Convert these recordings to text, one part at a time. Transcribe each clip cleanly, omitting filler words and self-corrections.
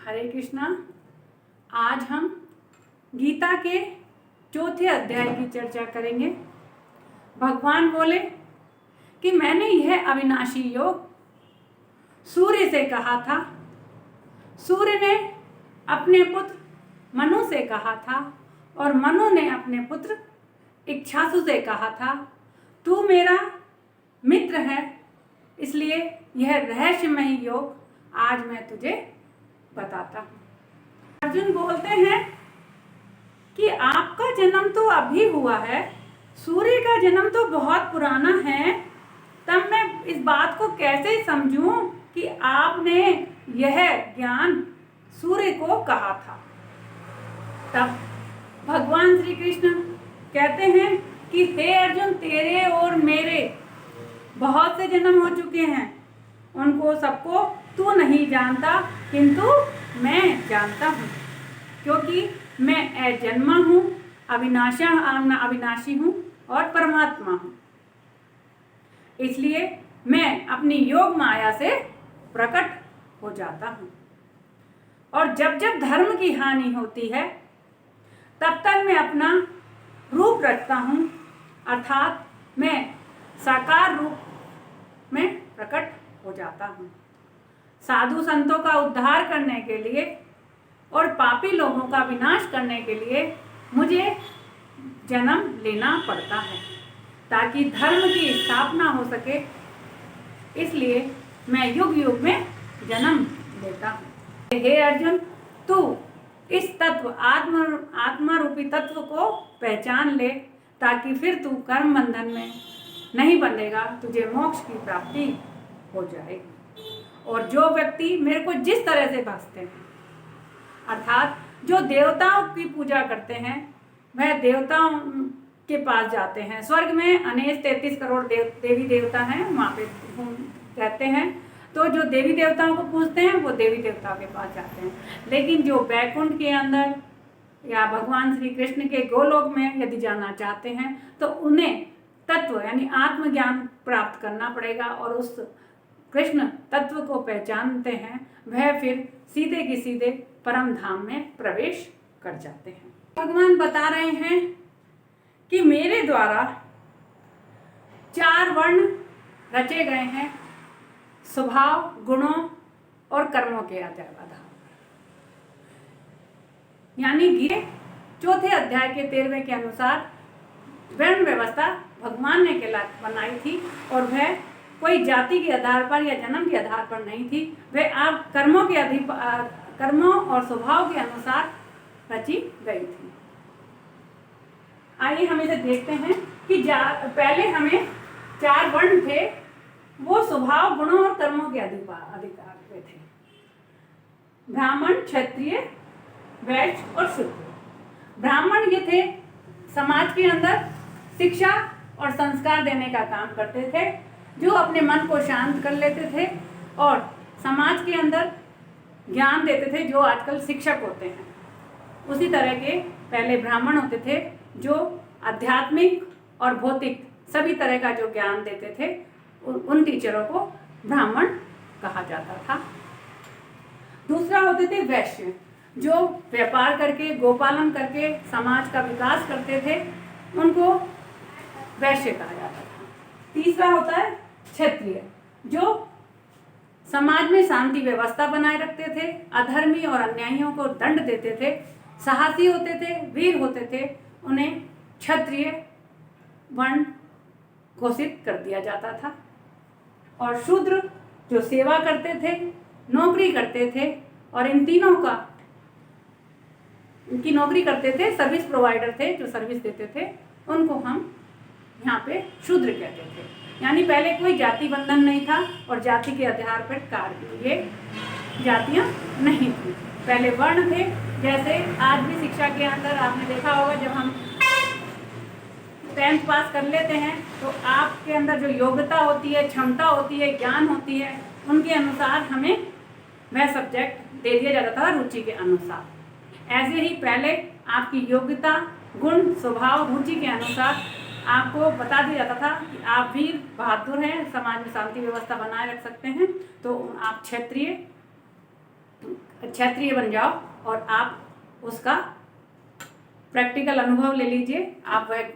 हरे कृष्णा। आज हम गीता के चौथे अध्याय की चर्चा करेंगे। भगवान बोले कि मैंने यह अविनाशी योग सूर्य से कहा था। सूर्य ने अपने पुत्र मनु से कहा था और मनु ने अपने पुत्र इक्षासु से कहा था, तू मेरा मित्र है, इसलिए यह रहस्यमय योग आज मैं तुझे बताता हूँ। अर्जुन बोलते हैं कि आपका जन्म तो अभी हुआ है, सूर्य का जन्म तो बहुत पुराना है, तब मैं इस बात को कैसे समझूं कि आपने यह ज्ञान सूर्य को कहा था। तब भगवान श्री कृष्ण कहते हैं कि हे अर्जुन, तेरे और मेरे बहुत से जन्म हो चुके हैं, उनको सबको तू नहीं जानता, किंतु मैं जानता हूँ, क्योंकि मैं अजन्मा हूँ, अविनाशी हूँ और परमात्मा हूँ। इसलिए मैं अपनी योग माया से प्रकट हो जाता हूँ और जब जब धर्म की हानि होती है तब तक मैं अपना रूप रखता हूँ, अर्थात मैं साकार रूप में प्रकट हो जाता हूँ। साधु संतों का उद्धार करने के लिए और पापी लोगों का विनाश करने के लिए मुझे जन्म लेना पड़ता है ताकि धर्म की स्थापना हो सके। इसलिए मैं युग युग में जन्म लेता हूँ। हे अर्जुन, तू इस तत्व आत्मा रूपी तत्व को पहचान ले, ताकि फिर तू कर्म बंधन में नहीं बंधेगा, तुझे मोक्ष की प्राप्ति हो जाएगी। और जो व्यक्ति मेरे को जिस तरह से भजते हैं, अर्थात जो देवताओं की पूजा करते हैं, वह देवताओं के पास जाते हैं। स्वर्ग में अनेक 33 करोड़ देवी देवता हैं, वहाँ पे रहते हैं। तो जो देवी देवताओं को पूजते हैं वो देवी देवताओं के पास जाते हैं। लेकिन जो बैकुंठ के अंदर या भगवान श्री कृष्ण के गोलोक में यदि जाना चाहते हैं तो उन्हें तत्व यानी आत्मज्ञान प्राप्त करना पड़ेगा और उस कृष्ण तत्व को पहचानते हैं, वह फिर सीधे की सीधे परम धाम में प्रवेश कर जाते हैं। भगवान बता रहे हैं कि मेरे द्वारा 4 वर्ण रचे गए हैं, स्वभाव, गुणों और कर्मों के आधार पर। यानी गीता चौथे अध्याय के 13वें के अनुसार वर्ण व्यवस्था भगवान ने बनाई थी और वह कोई जाति के आधार पर या जन्म के आधार पर नहीं थी। वह आप कर्मों और स्वभाव के अनुसार रची गई थी। आइए हम इसे देखते हैं कि पहले हमें 4 वर्ण थे, वो स्वभाव, गुणों और कर्मों के अधिकार पे थे। ब्राह्मण, क्षत्रिय, वैश्य और शूद्र। ब्राह्मण ये थे समाज के अंदर शिक्षा और संस्कार देने का काम करते थे, जो अपने मन को शांत कर लेते थे और समाज के अंदर ज्ञान देते थे, जो आजकल शिक्षक होते हैं। उसी तरह के पहले ब्राह्मण होते थे जो आध्यात्मिक और भौतिक सभी तरह का जो ज्ञान देते थे, उन टीचरों को ब्राह्मण कहा जाता था। दूसरा होते थे वैश्य, जो व्यापार करके, गोपालन करके समाज का विकास करते थे, उनको वैश्य कहा जाता था। तीसरा होता है क्षत्रिय, जो समाज में शांति व्यवस्था बनाए रखते थे, अधर्मी और अन्यायियों को दंड देते थे, साहसी होते थे, वीर होते थे, उन्हें क्षत्रिय वर्ण घोषित कर दिया जाता था। और शूद्र जो सेवा करते थे, नौकरी करते थे और इन तीनों का उनकी नौकरी करते थे, सर्विस प्रोवाइडर थे जो सर्विस देते थे, उनको हम यहाँ पे शूद्र कहते थे। यानी पहले कोई जाति बंधन नहीं था और जाति के आधार पर कार्य ये जातियाँ नहीं थी, पहले वर्ण थे। जैसे आज भी शिक्षा के अंदर आपने देखा होगा, जब हम 10th पास कर लेते हैं तो आपके अंदर जो योग्यता होती है, क्षमता होती है, ज्ञान होती है, उनके अनुसार हमें वह सब्जेक्ट दे दिया जाता था रुचि के अनुसार। ऐसे ही पहले आपकी योग्यता, गुण, स्वभाव, रुचि के अनुसार आपको बता दिया जाता था कि आप वीर बहादुर हैं, समाज में शांति व्यवस्था बनाए रख सकते हैं, तो आप क्षत्रिय क्षत्रिय बन जाओ और आप उसका प्रैक्टिकल अनुभव ले लीजिए, आप वह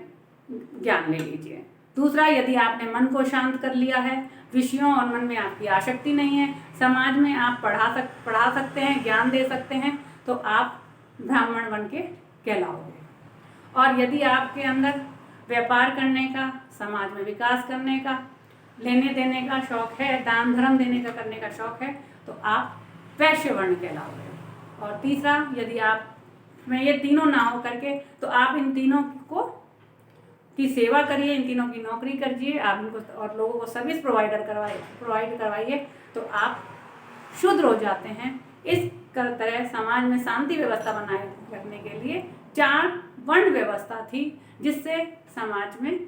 ज्ञान ले लीजिए। दूसरा, यदि आपने मन को शांत कर लिया है, विषयों और मन में आपकी आसक्ति नहीं है, समाज में आप पढ़ा सकते हैं, ज्ञान दे सकते हैं, तो आप ब्राह्मण बन के कहलाओगे। और यदि आपके अंदर व्यापार करने का, समाज में विकास करने का, लेने देने का शौक है, दान धर्म देने का करने का शौक है, तो आप वैश्य वर्ण कहलाओगे। और तीसरा, यदि आप में ये तीनों ना हो करके, तो आप इन तीनों को की सेवा करिए, इन तीनों की नौकरी करिए, आप इनको और लोगों को सर्विस प्रोवाइड करवाइए, तो आप शुद्र हो जाते हैं। इस तरह समाज में शांति व्यवस्था बनाए रखने के लिए 4 वर्ण व्यवस्था थी, जिससे समाज में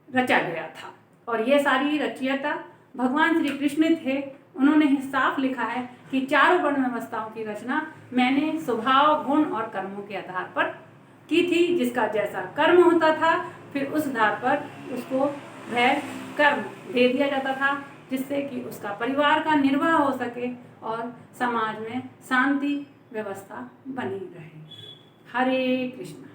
रचा गया था। और ये सारी रचयिता भगवान श्री कृष्ण थे। उन्होंने साफ लिखा है कि 4 वर्ण व्यवस्थाओं की रचना मैंने स्वभाव, गुण और कर्मों के आधार पर की थी। जिसका जैसा कर्म होता था, फिर उस आधार पर उसको वह कर्म दे दिया जाता था, जिससे कि उसका परिवार का निर्वाह हो सके और समाज में शांति व्यवस्था बनी रहे। हरे कृष्ण।